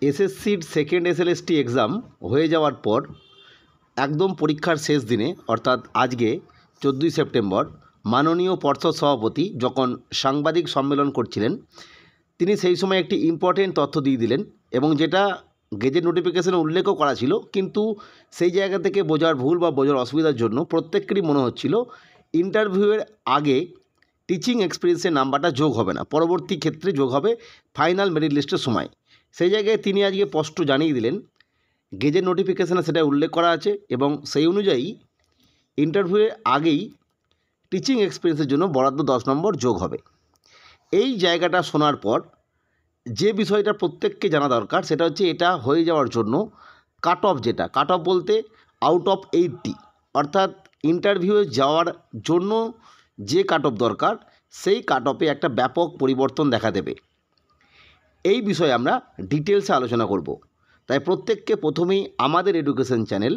এসএসসির second SLST exam হয়ে যাওয়ার পর একদম পরীক্ষার শেষ দিনে অর্থাৎ আজকে 14ই সেপ্টেম্বর মাননীয় পর্ষদ সভাপতি যখন সাংবাদিক সম্মেলন করছিলেন তিনি সেই সময় একটি ইম্পর্টেন্ট তথ্য দিয়ে দিলেন এবং যেটা গেজেট নোটিফিকেশনে উল্লেখও করা ছিল, কিন্তু সেই জায়গা থেকে বোঝার ভুল বা বোঝার অসুবিধার জন্য প্রত্যেকেরই মনে হচ্ছিল ইন্টারভিউয়ের আগে টিচিং এক্সপিরিয়েন্সের নাম্বারটা যোগ হবে না, পরবর্তী ক্ষেত্রে যোগ হবে ফাইনাল মেরিট লিস্টের সময়। সেই জায়গায় তিনি আজকে স্পষ্ট জানিয়ে দিলেন গেজেট নোটিফিকেশনে সেটা উল্লেখ করা আছে এবং সেই অনুযায়ী ইন্টারভিউয়ের আগেই টিচিং এক্সপিরিয়েন্সের জন্য বরাদ্দ 10 নম্বর যোগ হবে। এই জায়গাটা শোনার পর যে বিষয়টা প্রত্যেককে জানা দরকার সেটা হচ্ছে এটা হয়ে যাওয়ার জন্য কাট অফ, যেটা কাট অফ বলতে আউট অফ 80, অর্থাৎ ইন্টারভিউয়ে যাওয়ার জন্য যে কাট অফ দরকার সেই কাট অফে একটা ব্যাপক পরিবর্তন দেখা দেবে। এই বিষয়ে আমরা ডিটেলসে আলোচনা করব। তাই প্রত্যেককে প্রথমেই আমাদের এডুকেশন চ্যানেল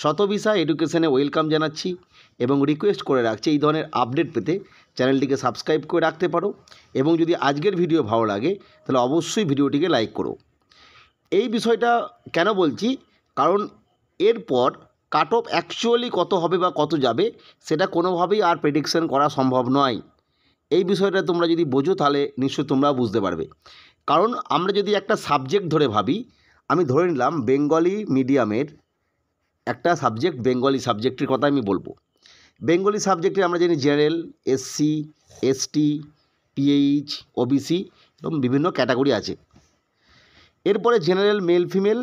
শতবিশা এডুকেশনে ওয়েলকাম জানাচ্ছি এবং রিকোয়েস্ট করে রাখছি এই ধরনের আপডেট পেতে চ্যানেলটিকে সাবস্ক্রাইব করে রাখতে পারো এবং যদি আজকের ভিডিও ভালো লাগে তাহলে অবশ্যই ভিডিওটিকে লাইক করো। এই বিষয়টা কেন বলছি, কারণ এরপর কাট অফ অ্যাকচুয়ালি কত হবে বা কত যাবে সেটা কোনোভাবেই আর প্রেডিকশন করা সম্ভব নয়। এই বিষয়টা তোমরা যদি বোঝো তাহলে নিশ্চয়ই তোমরা বুঝতে পারবে। কারণ আমরা যদি একটা সাবজেক্ট ধরে ভাবি, আমি ধরে নিলাম বেঙ্গলি মিডিয়ামের একটা সাবজেক্ট, বেঙ্গলি সাবজেক্টের কথা আমি বলবো। বেঙ্গলি সাবজেক্টে আমরা জানি general, SC, ST, pH, OBC এবং বিভিন্ন ক্যাটাগরি আছে। এরপরে general male female,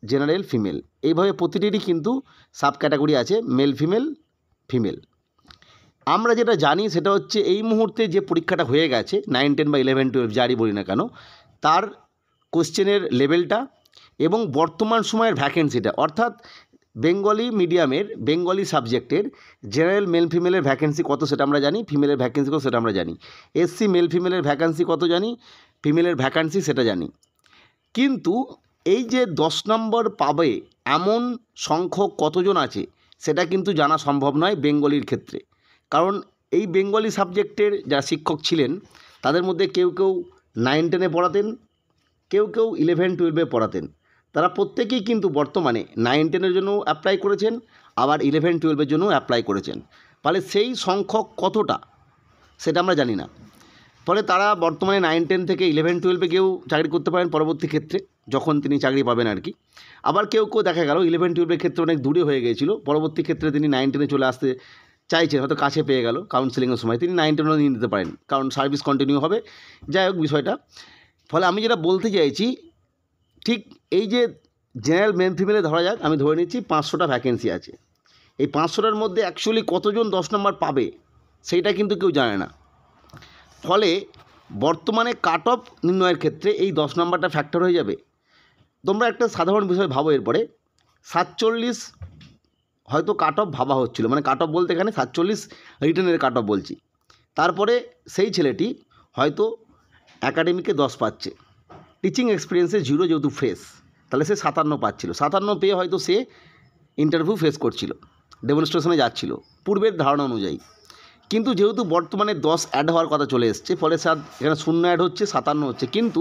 general female, এইভাবে প্রতিটিরই কিন্তু সাব ক্যাটাগরি আছে, মেল ফিমেল ফিমেল। আমরা যেটা জানি সেটা হচ্ছে এই মুহূর্তে যে পরীক্ষাটা হয়ে গেছে 9, 10 বা 11, 12 যারই বলি না কেন, তার কোশ্চেনের লেভেলটা এবং বর্তমান সময়ের ভ্যাকেন্সিটা, অর্থাৎ বেঙ্গলি মিডিয়ামের বেঙ্গলি সাবজেক্টের জেনারেল মেল ফিমেলের ভ্যাকেন্সি কত সেটা আমরা জানি, ফিমেলের ভ্যাকেন্সি কত সেটা আমরা জানি, এসসি মেল ফিমেলের ভ্যাকেন্সি কত জানি, ফিমেলের ভ্যাকেন্সি সেটা জানি। কিন্তু এই যে 10 নম্বর পাবে এমন সংখ্যক কতজন আছে সেটা কিন্তু জানা সম্ভব নয় বেঙ্গলির ক্ষেত্রে। কারণ এই বেঙ্গলি সাবজেক্টের যারা শিক্ষক ছিলেন তাদের মধ্যে কেউ কেউ 9, 10-এ পড়াতেন, কেউ কেউ 11, 12-এ পড়াতেন। তারা প্রত্যেকেই কিন্তু বর্তমানে 9, 10-এর জন্য অ্যাপ্লাই করেছেন, আবার 11, 12-এর জন্য অ্যাপ্লাই করেছেন। ফলে সেই সংখ্যক কতটা সেটা আমরা জানি না। ফলে তারা বর্তমানে 9, 10 থেকে 11, 12-এ কেউ চাকরি করতে পারেন পরবর্তী ক্ষেত্রে যখন তিনি চাকরি পাবেন আর কি। আবার কেউ কেউ দেখা গেল 11, 12-এর ক্ষেত্রে অনেক দূরে হয়ে গিয়েছিল, পরবর্তী ক্ষেত্রে তিনি 9, 10-এ চলে আসতে চাইছেন, হয়তো কাছে পেয়ে গেল কাউন্সেলিংয়ের সময়, তিনি 9, 10-ও নিয়ে নিতে পারেন কারণ সার্ভিস কন্টিনিউ হবে। যাই হোক বিষয়টা, ফলে আমি যেটা বলতে চাইছি ঠিক এই যে জেনারেল মেল ফিমেলে ধরা যাক, আমি ধরে নিচ্ছি 500টা ভ্যাকেন্সি আছে। এই 500টার মধ্যে অ্যাকচুয়ালি কতজন 10 নম্বর পাবে সেইটা কিন্তু কেউ জানে না। ফলে বর্তমানে কাট অফ নির্ণয়ের ক্ষেত্রে এই 10 নম্বরটা ফ্যাক্টর হয়ে যাবে। তোমরা একটা সাধারণ বিষয় ভাবো, এরপরে 47 হয়তো কাট অফ ভাবা হচ্ছিল, মানে কাট অফ বলতে এখানে 47 রিটেনের কাট অফ বলছি। তারপরে সেই ছেলেটি হয়তো অ্যাকাডেমিকে 10 পাচ্ছে, টিচিং এক্সপিরিয়েন্সে 0 যেহেতু ফ্রেশ, তাহলে সে 57 পাচ্ছিল। 57 পেয়ে হয়তো সে ইন্টারভিউ ফেস করছিল, ডেমনস্ট্রেশনে যাচ্ছিল পূর্বের ধারণা অনুযায়ী। কিন্তু যেহেতু বর্তমানে 10 অ্যাড হওয়ার কথা চলে এসছে, ফলে এখানে 0 অ্যাড হচ্ছে, 57 হচ্ছে। কিন্তু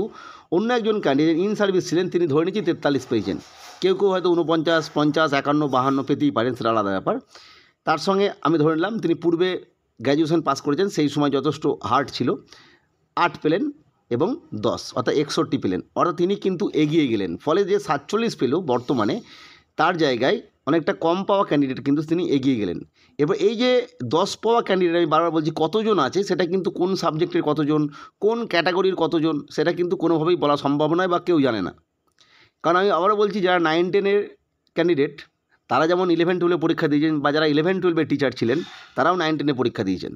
অন্য একজন ক্যান্ডিডেট ইন সার্ভিস ছিলেন, তিনি ধরে নিচ্ছি 43 পেয়েছেন। কেউ কেউ হয়তো 49, 50, 51, 52 পেতেই পারেন, সেটা আলাদা ব্যাপার। তার সঙ্গে আমি ধরে নিলাম তিনি পূর্বে গ্র্যাজুয়েশন পাস করেছেন, সেই সময় যথেষ্ট হার্ড ছিল, 8 পেলেন এবং 10 অর্থাৎ 61 পেলেন, অর্থাৎ তিনি কিন্তু এগিয়ে গেলেন। ফলে যে 47 পেল বর্তমানে, তার জায়গায় অনেকটা কম পাওয়া ক্যান্ডিডেট কিন্তু তিনি এগিয়ে গেলেন। এবার এই যে 10 পাওয়া ক্যান্ডিডেট, আমি বারবার বলছি কতজন আছে সেটা কিন্তু কোন সাবজেক্টের কতজন, কোন ক্যাটাগরির কতজন সেটা কিন্তু কোনোভাবেই বলা সম্ভব নয় বা কেউ জানে না। কারণ আমি আবারও বলছি, যারা 9, 10-এর ক্যান্ডিডেট তারা যেমন 11, 12-এ পরীক্ষা দিয়েছেন, বা যারা 11, 12-এর টিচার ছিলেন তারাও 9, 10-এ পরীক্ষা দিয়েছেন।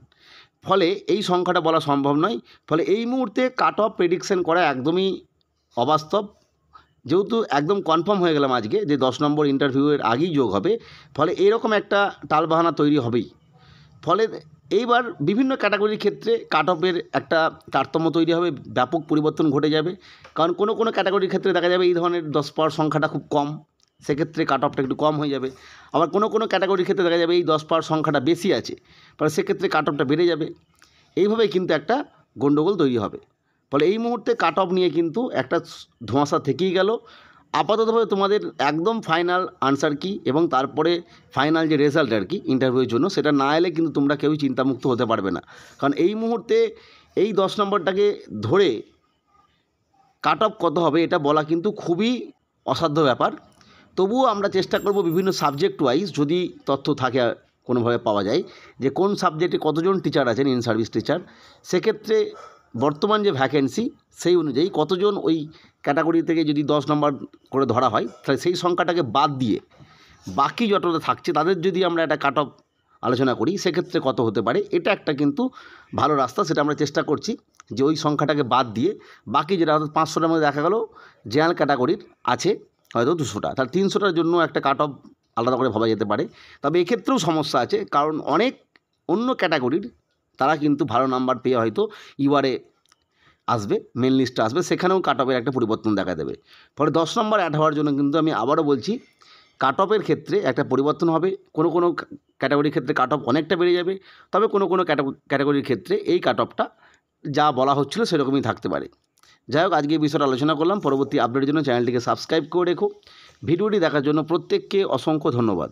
ফলে এই সংখ্যাটা বলা সম্ভব নয়। ফলে এই মুহূর্তে কাট অফ প্রেডিকশন করা একদমই অবাস্তব। যেহেতু একদম কনফার্ম হয়ে গেলাম আজকে যে 10 নম্বর ইন্টারভিউয়ের আগেই যোগ হবে, ফলে এরকম একটা টালবাহানা তৈরি হবেই। ফলে এইবার বিভিন্ন ক্যাটাগরির ক্ষেত্রে কাট অফের একটা তারতম্য তৈরি হবে, ব্যাপক পরিবর্তন ঘটে যাবে। কারণ কোনো কোনো ক্যাটাগরির ক্ষেত্রে দেখা যাবে এই ধরনের 10 পাওয়ার সংখ্যাটা খুব কম, সেক্ষেত্রে কাট অফটা একটু কম হয়ে যাবে। আবার কোনো কোনো ক্যাটাগরির ক্ষেত্রে দেখা যাবে এই 10 পাওয়ার সংখ্যাটা বেশি আছে, ফলে সেক্ষেত্রে কাট অফটা বেড়ে যাবে। এইভাবেই কিন্তু একটা গণ্ডগোল তৈরি হবে। ফলে এই মুহূর্তে কাট অফ নিয়ে কিন্তু একটা ধোঁয়াশা থেকেই গেল। আপাততভাবে তোমাদের একদম ফাইনাল আনসার কী এবং তারপরে ফাইনাল যে রেজাল্ট আর কি ইন্টারভিউর জন্য, সেটা না এলে কিন্তু তোমরা কেউই চিন্তামুক্ত হতে পারবে না। কারণ এই মুহূর্তে এই 10 নম্বরটাকে ধরে কাট অফ কত হবে এটা বলা কিন্তু খুবই অসাধ্য ব্যাপার। তবুও আমরা চেষ্টা করব বিভিন্ন সাবজেক্ট ওয়াইজ যদি তথ্য থাকে কোনোভাবে পাওয়া যায় যে কোন সাবজেক্টে কতজন টিচার আছেন ইন সার্ভিস টিচার, সেক্ষেত্রে বর্তমান যে ভ্যাকেন্সি সেই অনুযায়ী কতজন ওই ক্যাটাগরি থেকে যদি 10 নম্বর করে ধরা হয়, তাহলে সেই সংখ্যাটাকে বাদ দিয়ে বাকি যতটা থাকছে তাদের যদি আমরা একটা কাট অফ আলোচনা করি, সেক্ষেত্রে কত হতে পারে, এটা একটা কিন্তু ভালো রাস্তা। সেটা আমরা চেষ্টা করছি যে ওই সংখ্যাটাকে বাদ দিয়ে বাকি যেটা হয়তো 500টার মধ্যে দেখা গেল জেনারেল ক্যাটাগরির আছে হয়তো 200টা, তাহলে 300টার জন্য একটা কাট অফ আলাদা করে ভাবা যেতে পারে। তবে এক্ষেত্রেও সমস্যা আছে, কারণ অনেক অন্য ক্যাটাগরির তারা কিন্তু ভালো নাম্বার পেয়ে হয়তো ইউআরে আসবে, মেন লিস্টে আসবে, সেখানেও কাট অফের একটা পরিবর্তন দেখা দেবে। ফলে 10 নম্বর অ্যাড হওয়ার জন্য কিন্তু আমি আবারও বলছি কাট অফের ক্ষেত্রে একটা পরিবর্তন হবে। কোনো কোনো ক্যাটাগরির ক্ষেত্রে কাট অফ অনেকটা বেড়ে যাবে, তবে কোনো কোনো ক্যাটাগরির ক্ষেত্রে এই কাট অফটা যা বলা হচ্ছিল সেরকমই থাকতে পারে। যাই হোক, আজকে এই বিষয়টা আলোচনা করলাম। পরবর্তী আপডেটের জন্য চ্যানেলটিকে সাবস্ক্রাইব করে রেখো। ভিডিওটি দেখার জন্য প্রত্যেককে অসংখ্য ধন্যবাদ।